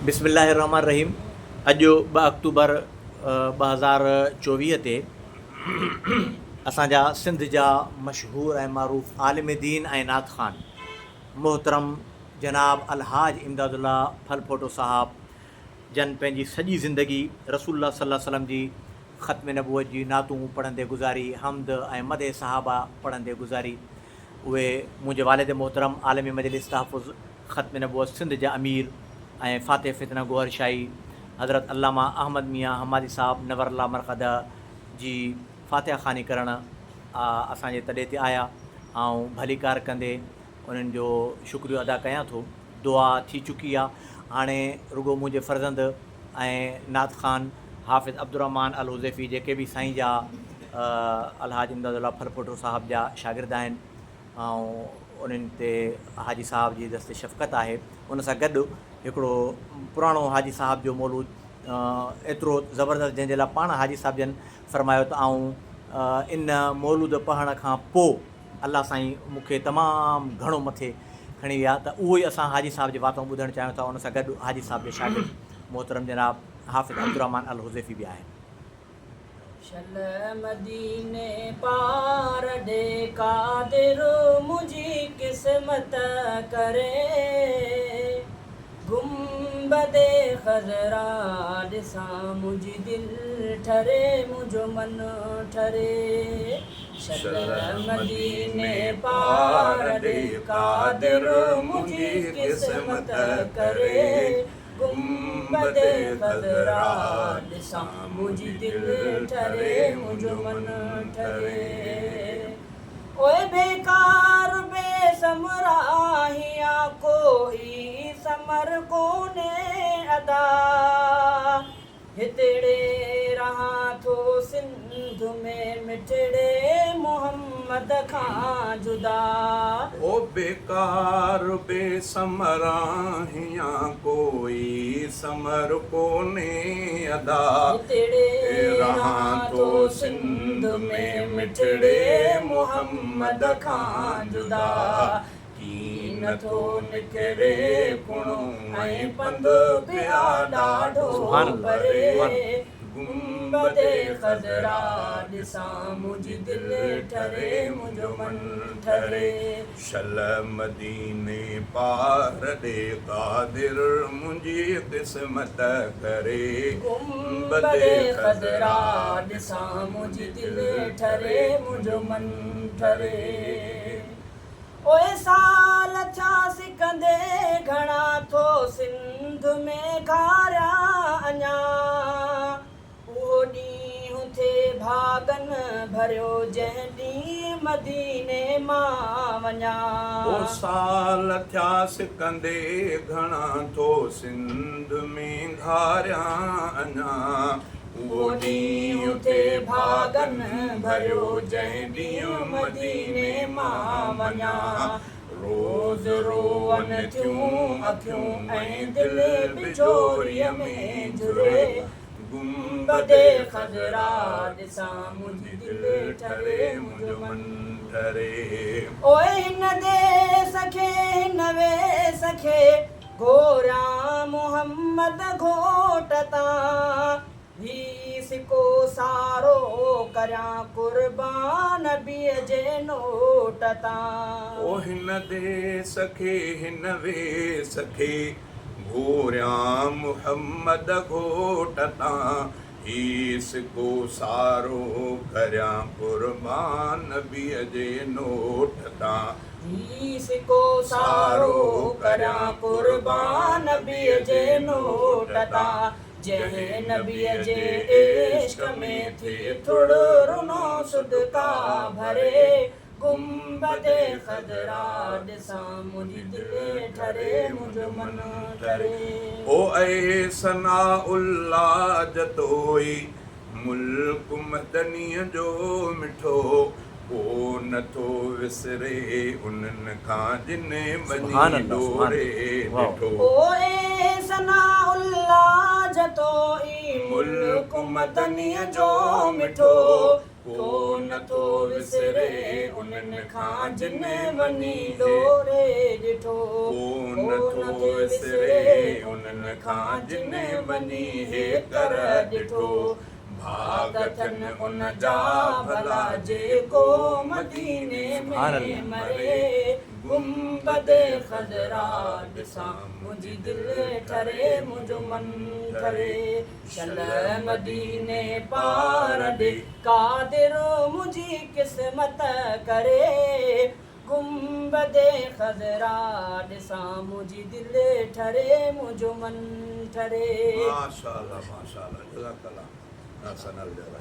बिस्मिल्लाहिर्रहमानिर्रहीम। अॼु 2 अक्टूबर 2024 ते असांजा सिंध जा मशहूरु ऐं मारूफ़ आलिम दीन ऐं नात ख़ान मोहतरम जनाब अलहाज इमदादुल्ला फलफोटो साहब जन पंहिंजी सॼी ज़िंदगी रसूलुल्लाह सल्लल्लाहु अलैहि वसल्लम जी ख़त्म नबूवत जी नातूं पढ़ंदे गुज़ारी, हमद ऐं मदे सहाबा पढ़ंदे गुज़ारी। उहे मुंहिंजे वालिद मोहतरम आलिम मजलिस तहफ़ुज़ ख़त्म नबूवत सिंध जा अमीर ऐं फ़ातिह फितना गोहर शाही हज़रत अल्लामा अहमद मियाँ हमादी साहब नवरल्ला मरक़द जी फ़ातिहा ख़ानी करणु असांजे तॾे ते आया। ऐं भली कार कंदे उन्हनि जो शुक्रियो अदा कयां थो। दुआ थी चुकी आहे। हाणे रुगो मुंहिंजे फ़र्ज़ंद ऐं नात ख़ान हाफ़िज़ अब्दुर्रहमान अल हुज़ैफ़ी जेके बि साईं जा अलहाज इमदादुल्ला फलफोटो साहब जा शागिर्द आहिनि ऐं उन्हनि ते हाजी साहब जी दस्ते शफ़क़त आहे। उन सां गॾु हिकिड़ो पुराणो हाजी साहब जो मौलूद एतिरो ज़बरदस्त जंहिंजे लाइ पाण हाजी साहब जन फ़रमायो त इन मौलूद पढ़ण खां पोइ अलाह साईं मूंखे तमामु घणो मथे खणी विया, त उहो ई असां हाजी साहब जी वातूं ॿुधणु चाहियूं था। उन सां गॾु हाजी साहब जे शागिर्द मोहतरम जनाब हाफ़िज़ अब्दुर्रहमान अल हुज़ैफ़ी बि आहिनि। शल मदीने पार दे कादिर मुझी किस्मत करे, गुंबदे खज़रा ॾिसां मुझी दिल ठरे मुझो मन ठरे। शल मदीने पार दे कादिर मुझी किस्मत करे, गुंबदे खज़रा ॾिसां मुझी दिल ठरे मुझो मन ठरे। ओए बेकार बेसमरा हिया कोई समर कोने अदा, हितड़े रहां थो सिंध में मिठड़े मोहम्मद खां जुदा। ओ बेकार बेसमरा हिया कोई समर कोने अदा, हितड़े रहां थो सिंध में मिठड़े मोहम्मद खां जुदा। कीन थो निकिरे कुणो ऐं पंधु पिया ॾाढो परे, गुंबदे खज़रा ॾिसां मुझी दिल ठरे मुझो मन ठरे। शल मदीने पार ॾे कादिर मुंहिंजी क़िस्मत करे, गुंबदे खज़रा ॾिसां मुझी दिल ठरे मुझो मन ठरे। ओए साल थिया सिकंदे घणा थो सिंध में घारिया अञा, उहो ॾींहुं थिए भागन भरियो जंहिं ॾींहुं मदीने मां वञा। ओ साल थिया सिकंदे घणा थो सिंध में घारिया अञा, उहो ॾींहुं थिए भागन भरियो जंहिं ॾींहुं मदीने मां वञा। रोज़ रोअन थियूं अखियूं ऐं दिल बिजोरीअ में झुरे, गुंबदे खज़रा ॾिसां मुझी दिल ठरे मुझो मन ठरे। ओए हिन देस खे हिन वेस खे घोरियां मोहम्मद घोट तां, ही सिको सारो करियां कुर्बान नबीअ जे नोट तां। ओ हिन देस खे हिन वेस खे घोरियां मोहम्मद घोट तां, ही सिको सारो करियां कुर्बान नबीअ जे नोट तां। ही सिको सारो करियां कुर्बान नबीअ जे नोट तां, जंहिं नबीअ जे इश्क में थी थोड़ रुनो सदका भरे, गुंबदे खज़रा ॾिसां मुझी दिल ठरे मुझो मन ठरे। ओ ऐ सनाउल्लाह जतोई मुल्क मदनीअ जो मिठो, को नथो विसरे उन्हनि खां जिन वञी डोरे ॾिठो। ओए सनाउल्लाह जतोई मुल्क मदनीअ जो मिठो, को नथो विसरे उन्हनि खां जिन वञी डोरे ॾिठो को नथो विसरे उन्हनि खां जिन वञी हे कर ॾिठो भाग अथनि उन जा भला जेको मदीने में मरे गुंबदे खदरा ॾिसां मुंहिंजी दिलि ठरे मुंहिंजो मन ठरे शल मदीने पार ॾे कादिर मुंहिंजी क़िस्मत करे गुंबदे खदरा ॾिसां मुंहिंजी दिलि ठरे मुंहिंजो मन ठरे माशाअल्लाह माशाअल्लाह जज़ाकल्लाह हसन अल जज़ा।